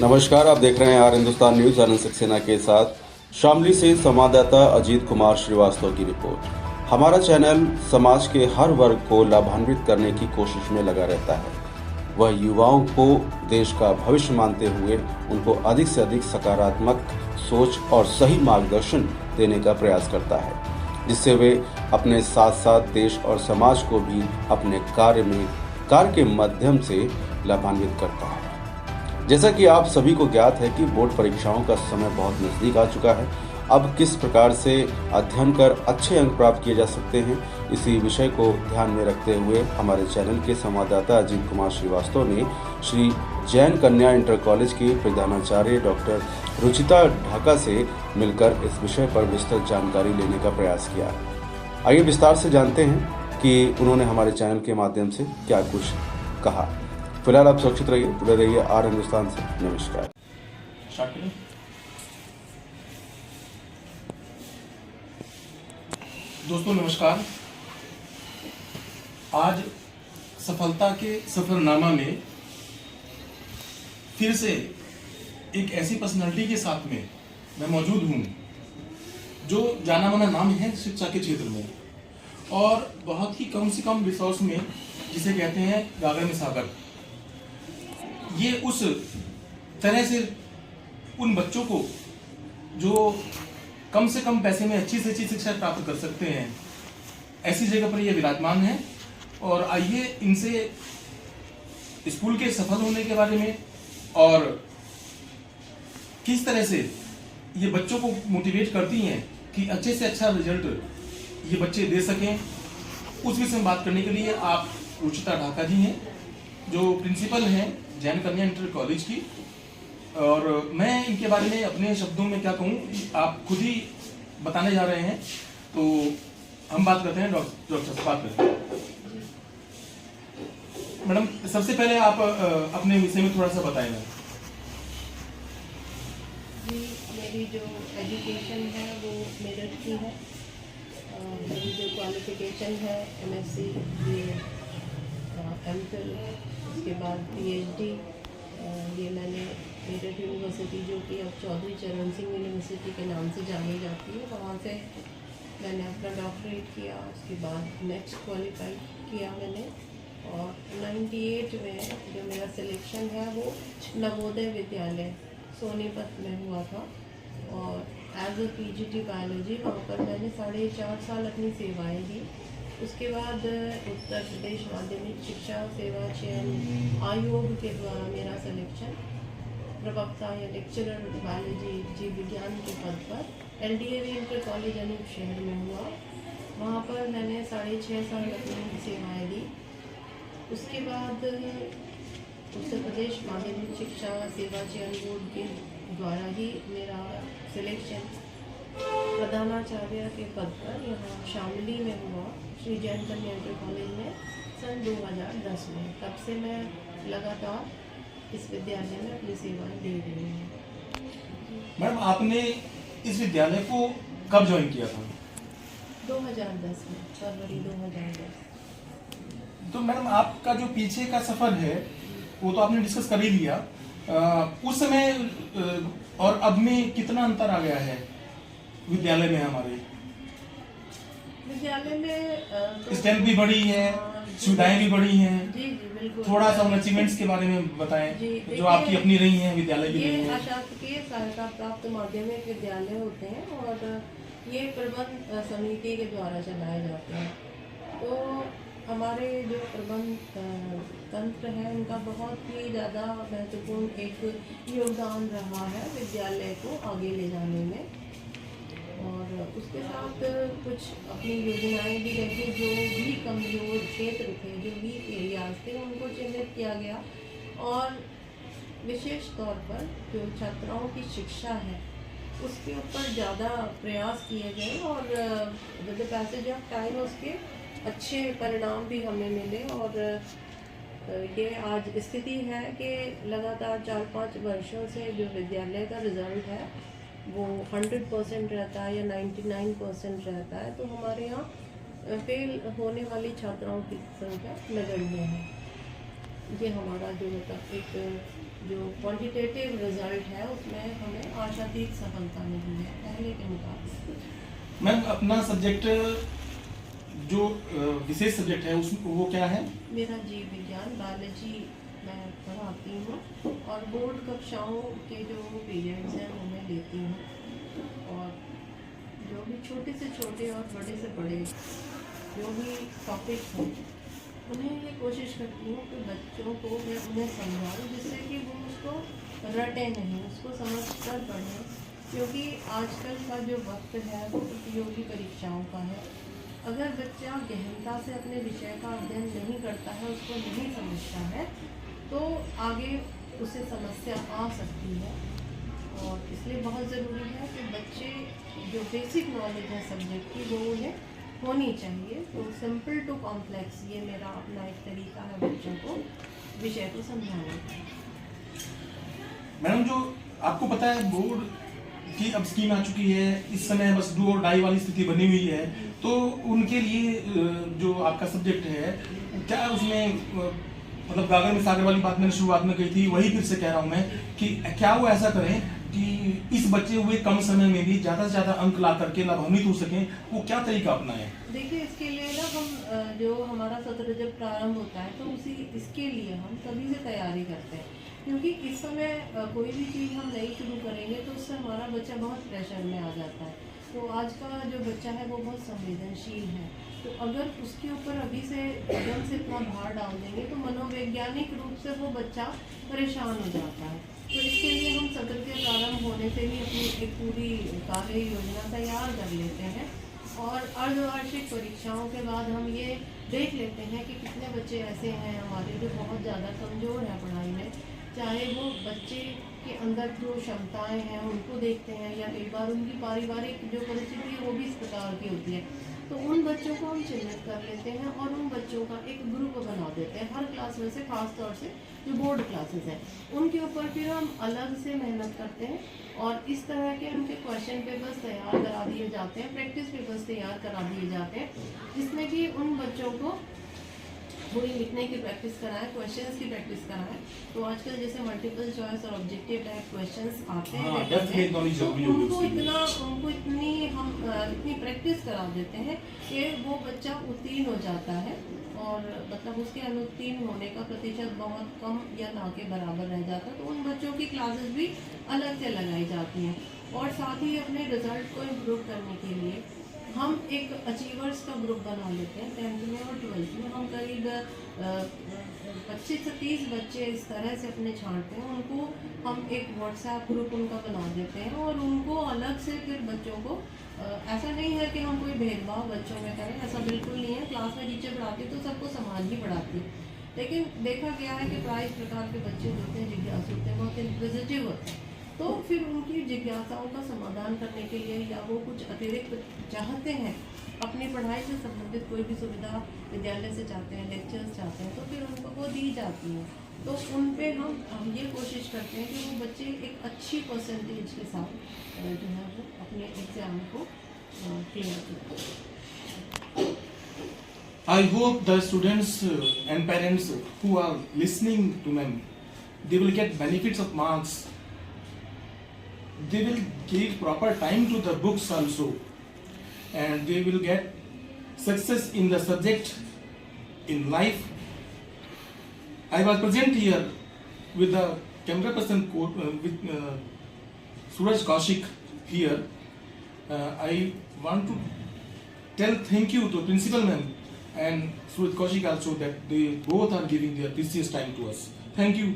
नमस्कार, आप देख रहे हैं आर हिंदुस्तान न्यूज। आनंद सक्सेना के साथ शामली से संवाददाता अजीत कुमार श्रीवास्तव की रिपोर्ट। हमारा चैनल समाज के हर वर्ग को लाभान्वित करने की कोशिश में लगा रहता है। वह युवाओं को देश का भविष्य मानते हुए उनको अधिक से अधिक सकारात्मक सोच और सही मार्गदर्शन देने का प्रयास करता है, जिससे वे अपने साथ साथ देश और समाज को भी अपने कार्य के माध्यम से लाभान्वित करता है। जैसा कि आप सभी को ज्ञात है कि बोर्ड परीक्षाओं का समय बहुत नजदीक आ चुका है। अब किस प्रकार से अध्ययन कर अच्छे अंक प्राप्त किए जा सकते हैं, इसी विषय को ध्यान में रखते हुए हमारे चैनल के संवाददाता अजीत कुमार श्रीवास्तव ने श्री जैन कन्या इंटर कॉलेज की प्रधानाचार्य डॉक्टर रुचिता ढाका से मिलकर इस विषय पर विस्तृत जानकारी लेने का प्रयास किया। आइए विस्तार से जानते हैं कि उन्होंने हमारे चैनल के माध्यम से क्या कुछ कहा। फिलहाल आप सुरक्षित रहिए, जुड़े रहिए आर हिंदुस्तान से। नमस्कार। दोस्तों नमस्कार। आज सफलता के सफरनामा में फिर से एक ऐसी पर्सनालिटी के साथ में मैं मौजूद हूं जो जाना माना नाम है शिक्षा के क्षेत्र में, और बहुत ही कम से कम रिसोर्स में, जिसे कहते हैं गागर में सागर। ये उस तरह से उन बच्चों को जो कम से कम पैसे में अच्छी से अच्छी शिक्षा प्राप्त कर सकते हैं, ऐसी जगह पर ये विराजमान है। और आइए इनसे स्कूल के सफल होने के बारे में और किस तरह से ये बच्चों को मोटिवेट करती हैं कि अच्छे से अच्छा रिजल्ट ये बच्चे दे सकें, उस विषय में बात करने के लिए आप रुचिता ढाका जी हैं, जो प्रिंसिपल हैं जैन कन्या इंटर कॉलेज की। और मैं इनके बारे में अपने शब्दों में क्या कहूँ, आप खुद ही बताने जा रहे हैं, तो हम बात करते हैं डॉक्टर से बात करते हैं। मैडम, सबसे पहले आप अपने विषय में थोड़ा सा बताएंगे। जी, मेरी जो एजुकेशन है वो मेरठ की है। मेरी जो क्वालिफिकेशन है MSc, MPhil, उसके बाद PhD, ये मैंने मेरठ यूनिवर्सिटी, जो कि अब चौधरी चरण सिंह यूनिवर्सिटी के नाम से जानी जाती है, वहाँ से मैंने अपना डॉक्टरेट किया। उसके बाद नेक्स्ट क्वालिफाई किया मैंने, और 98 में जो मेरा सिलेक्शन है वो नवोदय विद्यालय सोनीपत में हुआ था, और एज अ PGT बायोलॉजी वहाँ पर मैंने 4.5 साल अपनी सेवाएं दी। उसके बाद उत्तर प्रदेश माध्यमिक शिक्षा सेवा चयन आयोग के द्वारा मेरा सिलेक्शन प्रवक्ता या लेक्चरर बायोलॉजी जीव विज्ञान के पद पर LDAV इंटर कॉलेज अनूप शहर में हुआ। वहाँ पर मैंने 6.5 साल अपनी सेवाएं दी। उसके बाद उत्तर प्रदेश माध्यमिक शिक्षा सेवा चयन बोर्ड के द्वारा ही मेरा सिलेक्शन प्रधानाचार्य के पद पर यहाँ शामली में हुआ, श्री जैन कन्या इंटर कॉलेज में सन 2010 में। तब से मैं लगातार इस विद्यालय में अपनी सेवाएं दे रही हूँ। मैडम, आपने इस विद्यालय को कब ज्वाइन किया था? 2010 में, फरवरी 2010। तो मैडम, आपका जो पीछे का सफर है वो तो आपने डिस्कस कर ही लिया। उस समय और अब में कितना अंतर आ गया है विद्यालय में? हमारे विद्यालय में स्ट्रेंथ भी बढ़ी है, सुविधाएं भी बढ़ी हैं। जी जी बिल्कुल। थोड़ा सा अचीवमेंट्स के बारे में बताएं जो आपकी अपनी रही हैं, विद्यालय की रही ये हैं। अशासकीय सहायता प्राप्त माध्यमिक विद्यालय होते हैं, और ये प्रबंध समिति के द्वारा चलाए जाते हैं। तो हमारे जो प्रबंध तंत्र है, उनका बहुत ही ज़्यादा महत्वपूर्ण एक योगदान रहा है विद्यालय को आगे ले जाने में। और उसके साथ कुछ अपनी योजनाएं भी रखी, जो भी कमज़ोर क्षेत्र थे, जो वीक एरियाज थे, उनको चिन्हित किया गया, और विशेष तौर पर जो छात्राओं की शिक्षा है उसके ऊपर ज़्यादा प्रयास किए गए, और with the passage of time उसके अच्छे परिणाम भी हमें मिले। और ये आज स्थिति है कि लगातार 4-5 वर्षों से जो विद्यालय का रिज़ल्ट है वो 100% रहता है या 99% रहता है। तो हमारे यहाँ फेल होने वाली छात्राओं की संख्या नगण्य है। ये हमारा जो मतलब एक जो क्वांटिटेटिव रिजल्ट है उसमें हमें आशातीत सफलता मिली है पहले के मुकाबले। मैम अपना सब्जेक्ट जो विशेष सब्जेक्ट है उस वो क्या है? मेरा जीव विज्ञान बायोलॉजी मैं पढ़ाती हूँ और बोर्ड कक्षाओं के जो पीरियड्स हैं वो मैं लेती हूँ और जो भी छोटे से छोटे और बड़े से बड़े जो भी टॉपिक्स हैं उन्हें ये कोशिश करती हूँ कि बच्चों को मैं उन्हें समझाऊँ जिससे कि वो उसको रटे नहीं, उसको समझ कर पढ़ें, क्योंकि आजकल का जो वक्त है वो प्रतियोगी परीक्षाओं का है। अगर बच्चा गहनता से अपने विषय का अध्ययन नहीं करता है, उसको नहीं समझता है, तो आगे उसे समस्या आ सकती है। और इसलिए बहुत ज़रूरी है कि बच्चे जो बेसिक नॉलेज है सब्जेक्ट की वो उन्हें होनी चाहिए। तो सिंपल टू कॉम्प्लेक्स ये मेरा अपना एक तरीका है बच्चों को विषय को समझाने का। मैडम जो आपको पता है बोर्ड की अब स्कीम आ चुकी है, इस समय बस डू और डाई वाली स्थिति बनी हुई है, तो उनके लिए जो आपका सब्जेक्ट है क्या उसमें मतलब गागर में सागर वाली बात मैंने शुरुआत में कही थी, वही फिर से कह रहा हूँ मैं कि क्या वो ऐसा करें कि इस बचे हुए कम समय में भी ज़्यादा से ज़्यादा अंक ला करके लाभान्वित हो सकें, वो क्या तरीका अपनाएं? देखिए इसके लिए ना हम जो हमारा सत्र जब प्रारंभ होता है तो इसके लिए हम सभी से तैयारी करते हैं, क्योंकि इस समय कोई भी चीज़ हम नई शुरू करेंगे तो उससे हमारा बच्चा बहुत प्रेशर में आ जाता है। तो आज का जो बच्चा है वो बहुत संवेदनशील है, तो अगर उसके ऊपर अभी से एकदम से इतना भार डाल देंगे तो मनोवैज्ञानिक रूप से वो बच्चा परेशान हो जाता है। तो इसके लिए हम सत्र के प्रारंभ होने से ही अपनी एक पूरी कार्य योजना तैयार कर लेते हैं और अर्धवार्षिक परीक्षाओं के बाद हम ये देख लेते हैं कि कितने बच्चे ऐसे हैं हमारे जो बहुत ज़्यादा कमज़ोर हैं पढ़ाई में, चाहे वो बच्चे के अंदर जो क्षमताएं हैं उनको देखते हैं या कई बार उनकी पारिवारिक जो परिस्थिति है वो भी इस प्रकार की होती है। तो उन बच्चों को हम चिन्हित कर लेते हैं और उन बच्चों का एक ग्रुप बना देते हैं हर क्लास में से, खास तौर से जो बोर्ड क्लासेस हैं उनके ऊपर फिर हम अलग से मेहनत करते हैं और इस तरह के उनके क्वेश्चन पेपर्स तैयार करा दिए जाते हैं, प्रैक्टिस पेपर्स तैयार करा दिए जाते हैं, जिसमें कि उन बच्चों को पूरी लिखने की प्रैक्टिस कराएं, क्वेश्चंस की प्रैक्टिस कराएं। तो आजकल जैसे मल्टीपल चॉइस और ऑब्जेक्टिव टाइप क्वेश्चंस आते हैं तो उनको इतनी प्रैक्टिस करा देते हैं कि वो बच्चा उत्तीर्ण हो जाता है और मतलब उसके अनुत्तीर्ण होने का प्रतिशत बहुत कम या ना के बराबर रह जाता है। तो उन बच्चों की क्लासेस भी अलग से लगाई जाती हैं और साथ ही अपने रिजल्ट को इम्प्रूव करने के लिए हम एक अचीवर्स का ग्रुप बना लेते हैं। 10th में और 12th में हम करीब 25 से 30 बच्चे इस तरह से अपने छांटते हैं, उनको हम एक व्हाट्सएप ग्रुप उनका बना देते हैं और उनको अलग से फिर बच्चों को ऐसा नहीं है कि हम कोई भेदभाव बच्चों में करें, ऐसा बिल्कुल नहीं है। क्लास में टीचर पढ़ाती है तो सबको समान ही पढ़ाती है, लेकिन देखा गया है कि प्राय इस प्रकार के बच्चे होते हैं, जिज्ञासु होते हैं, बहुत इंक्विजिटिव होते हैं, तो फिर उनकी जिज्ञासाओं का समाधान करने के लिए या वो कुछ अतिरिक्त चाहते हैं, अपनी पढ़ाई से संबंधित कोई भी सुविधा विद्यालय से चाहते हैं, लेक्चर्स चाहते हैं, तो फिर उनको वो दी जाती है। तो उन पे हम ये कोशिश करते हैं कि वो बच्चे एक अच्छी परसेंटेज के साथ जो है वो अपने एग्ज़ाम को क्लियर करें। I hope the students and parents who are listening to them, they will get benefits of marks. They will give proper time to the books also, and they will get success in the subject in life. I was present here with the camera person with Suraj Kaushik here. I want to tell thank you to principal ma'am and Suraj Kaushik also that they both are giving their precious time to us. Thank you.